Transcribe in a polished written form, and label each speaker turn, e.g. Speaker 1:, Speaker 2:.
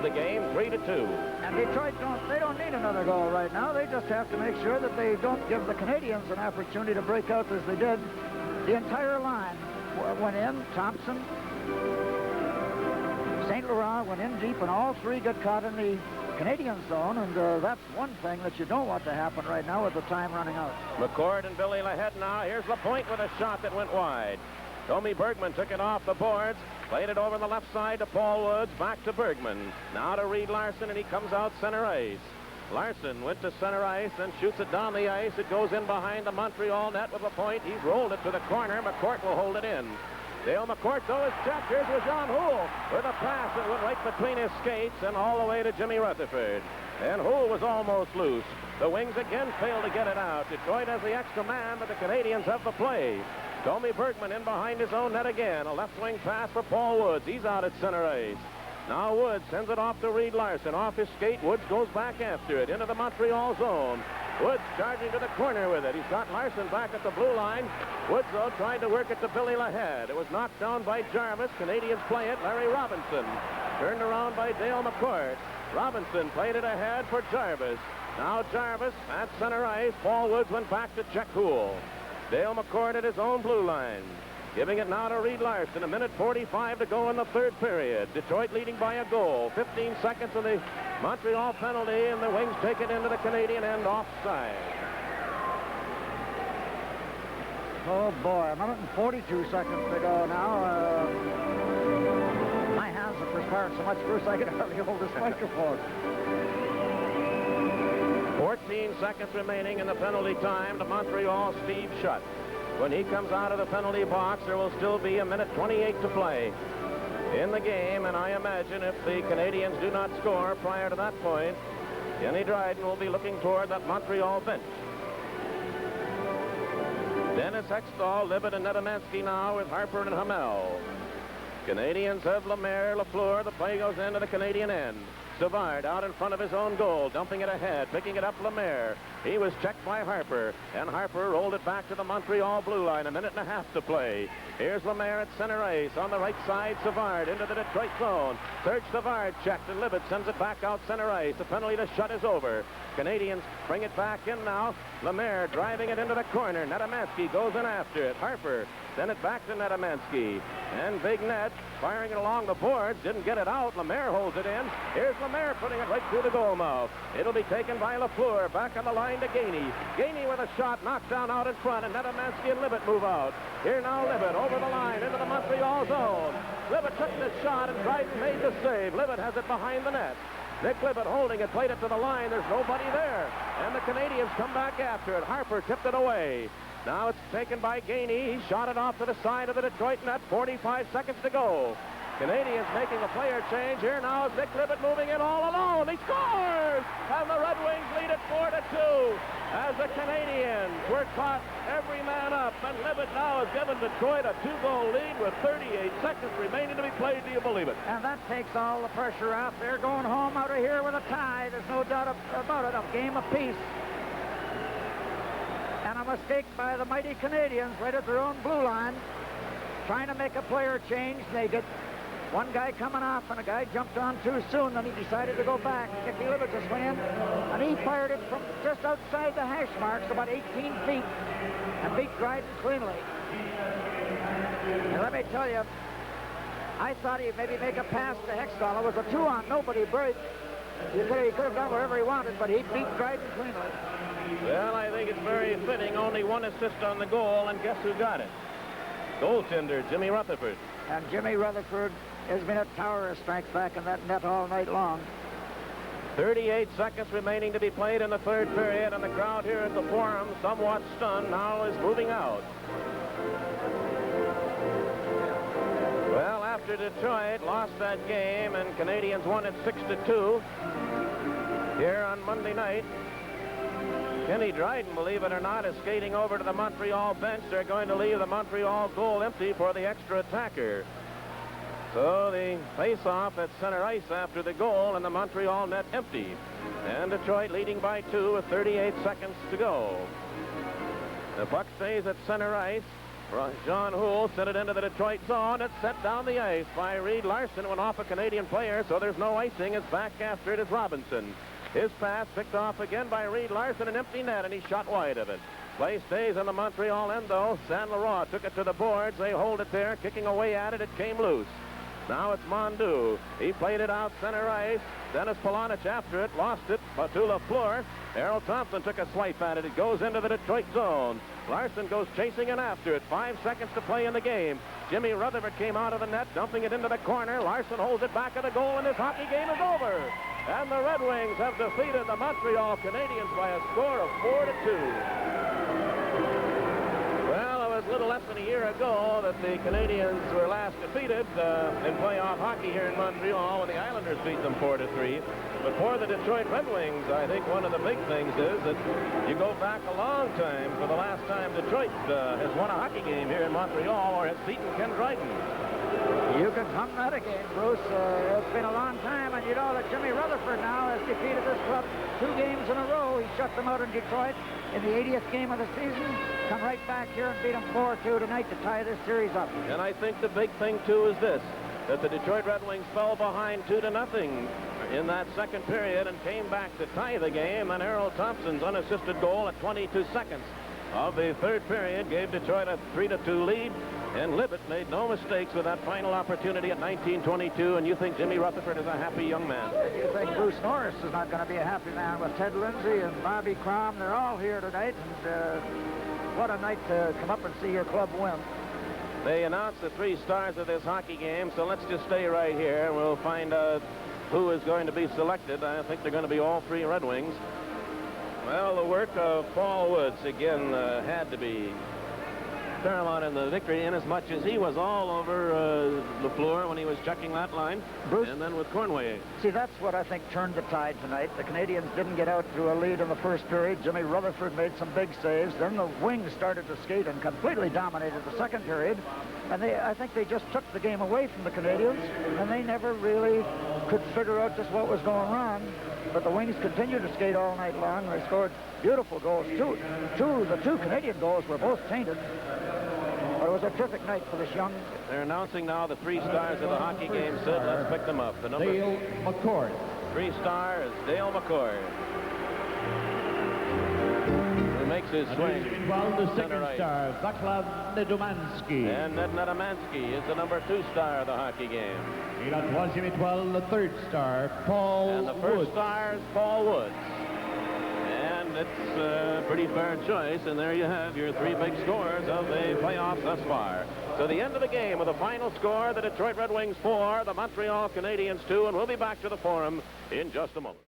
Speaker 1: the game 3-2.
Speaker 2: And Detroit don't need another goal right now. They just have to make sure that they don't give the Canadians an opportunity to break out as they did. The entire line went in. Thompson, St. Laurent went in deep, and all three got caught in the Canadian zone, and that's one thing that you don't want to happen right now with the time running out.
Speaker 1: McCord and Billy Lahead now. Here's LaPointe with a shot that went wide. Tommy Bergman took it off the boards, played it over the left side to Paul Woods, back to Bergman. Now to Reed Larson, and he comes out center ice. Larson went to center ice and shoots it down the ice. It goes in behind the Montreal net with LaPointe. He's rolled it to the corner. McCourt will hold it in. Dale McCourt, though, is checked. Here's Jean Houle with a pass that went right between his skates and all the way to Jimmy Rutherford. And Houle was almost loose. The Wings again failed to get it out. Detroit has the extra man, but the Canadians have the play. Tommy Bergman in behind his own net again. A left wing pass for Paul Woods. He's out at center ice. Now Woods sends it off to Reed Larson. Off his skate, Woods goes back after it into the Montreal zone. Woods charging to the corner with it. He's got Larson back at the blue line. Woods, though, trying to work it to Billy Lahead. It was knocked down by Jarvis. Canadians play it. Larry Robinson. Turned around by Dale McCourt. Robinson played it ahead for Jarvis. Now Jarvis at center ice. Paul Woods went back to check Houle. Dale McCourt at his own blue line. Giving it now to Reed Larson. 1:45 to go in the third period. Detroit leading by a goal. 15 seconds of the Montreal penalty, and the Wings take it into the Canadian end offside.
Speaker 2: Oh, boy. 142 seconds to go now. My hands are perspiring so much, Bruce, I can hardly hold this microphone.
Speaker 1: 14 seconds remaining in the penalty time to Montreal, Steve Shutt. When he comes out of the penalty box, there will still be 1:28 to play in the game, and I imagine if the Canadians do not score prior to that point, Kenny Dryden will be looking toward that Montreal bench. Dennis Hextall, Libet, and Nedemansky now with Harper and Hamel. Canadians have Lemaire, Lafleur. The play goes into the Canadian end. Savard out in front of his own goal, dumping it ahead, picking it up Lemaire. He was checked by Harper, and Harper rolled it back to the Montreal blue line. 1.5 to play. Here's Lemaire at center ice. On the right side, Savard into the Detroit zone. Serge Savard checked, and Libet sends it back out center ice. The penalty to Shutt is over. Canadians bring it back in now. Lemaire driving it into the corner. Nedemansky goes in after it. Harper sent it back to Nedemansky. And Big Ned firing it along the boards. Didn't get it out. Lemaire holds it in. Here's Lemaire putting it right through the goal mouth. It'll be taken by Lafleur. Back on the line to Gainey. Gainey with a shot knocked down out in front, and Nedemansky and Libet move out. Here now Libet over the line into the Montreal zone. Libet took the shot, and Dryden made the save. Libet has it behind the net. Nick Libet holding it, played it to the line. There's nobody there. And the Canadians come back after it. Harper tipped it away. Now it's taken by Gainey. He shot it off to the side of the Detroit net. 45 seconds to go. Canadians making a player change. Here now is Nick Libet moving in all alone. He scores! And the Red Wings lead it 4-2. As the Canadians were caught every man up. And Libet now has given Detroit a 2-goal lead with 38 seconds remaining to be played. Do you believe it?
Speaker 2: And that takes all the pressure out. They're going home out of here with a tie. There's no doubt about it. A game apiece. And a mistake by the mighty Canadians right at their own blue line. Trying to make a player change. They get one guy coming off, and a guy jumped on too soon. Then he decided to go back. Nicky Libet just went in, and he fired it from just outside the hash marks, about 18 feet, and beat Dryden cleanly. And let me tell you, I thought he'd maybe make a pass to Hextall. It was a 2-on nobody break. He could have done whatever he wanted, but he beat Dryden cleanly.
Speaker 1: Well, I think it's very fitting. Only one assist on the goal, and guess who got it? Goaltender Jimmy Rutherford.
Speaker 2: And Jimmy Rutherford has been a tower of strength back in that net all night long.
Speaker 1: 38 seconds remaining to be played in the third period, and the crowd here at the Forum, somewhat stunned, now is moving out. Well, after Detroit lost that game and Canadians won it 6-2 here on Monday night, Kenny Dryden, believe it or not, is skating over to the Montreal bench. They're going to leave the Montreal goal empty for the extra attacker. So the face-off at center ice after the goal, and the Montreal net empty. And Detroit leading by 2 with 38 seconds to go. The puck stays at center ice. John Houle sent it into the Detroit zone. It's set down the ice by Reed Larson. Went off a Canadian player, so there's no icing. It's back after it is Robinson. His pass picked off again by Reed Larson, an empty net, and he shot wide of it. Play stays on the Montreal end, though. San Laurent took it to the boards. They hold it there, kicking away at it. It came loose. Now it's Mondu. He played it out center ice. Dennis Polonich after it, lost it to LaFleur. Errol Thompson took a swipe at it. It goes into the Detroit zone. Larson goes chasing and after it. 5 seconds to play in the game. Jimmy Rutherford came out of the net, dumping it into the corner. Larson holds it back at the goal, and this hockey game is over. And the Red Wings have defeated the Montreal Canadiens by a score of 4-2. Well, it was a little less than a year ago that the Canadiens were last defeated in playoff hockey here in Montreal when the Islanders beat them 4-3. But for the Detroit Red Wings, I think one of the big things is that you go back a long time for the last time Detroit has won a hockey game here in Montreal or has beaten Ken Dryden.
Speaker 2: You can hum that again, Bruce. It's been a long time, and you know that Jimmy Rutherford now has defeated this club 2 games in a row. He shut them out in Detroit in the 80th game of the season. Come right back here and beat them 4-2 tonight to tie this series up.
Speaker 1: And I think the big thing, too, is this, that the Detroit Red Wings fell behind 2-0 in that second period and came back to tie the game, and Errol Thompson's unassisted goal at 22 seconds of the third period gave Detroit a 3-2 lead. And Libet made no mistakes with that final opportunity at 19:22, and you think Jimmy Rutherford is a happy young man?
Speaker 2: You think Bruce Norris is not going to be a happy man with Ted Lindsay and Bobby Crom? They're all here tonight, and what a night to come up and see your club win.
Speaker 1: They announced the 3 stars of this hockey game, so let's just stay right here, and we'll find out who is going to be selected. I think they're going to be all 3 Red Wings. Well, the work of Paul Woods, again, had to be paramount in the victory, in as much as he was all over LaFleur when he was checking that line, Bruce, and then with Cornway.
Speaker 2: See, that's what I think turned the tide tonight. The Canadians didn't get out to a lead in the first period. Jimmy Rutherford made some big saves. Then the Wings started to skate and completely dominated the second period. And I think they just took the game away from the Canadians, and they never really could figure out just what was going wrong. But the Wings continued to skate all night long. They scored beautiful goals. The two Canadian goals were both tainted. But it was a terrific night for this young...
Speaker 1: They're announcing now the 3 stars of the hockey game, Sid. Let's pick them up. The number
Speaker 3: Dale McCord.
Speaker 1: 3 star is Dale McCord, who makes his swing.
Speaker 3: The second star, Vaclav Nedomansky.
Speaker 1: And Ned Nedomansky is the number 2 star of the hockey game.
Speaker 3: Et la troisième étoile, the third star, Paul
Speaker 1: And the first
Speaker 3: Woods.
Speaker 1: star is Paul Woods. And it's a pretty fair choice, and there you have your 3 big scores of the playoffs thus far. So the end of the game with a final score, the Detroit Red Wings 4, the Montreal Canadiens 2, and we'll be back to the Forum in just a moment.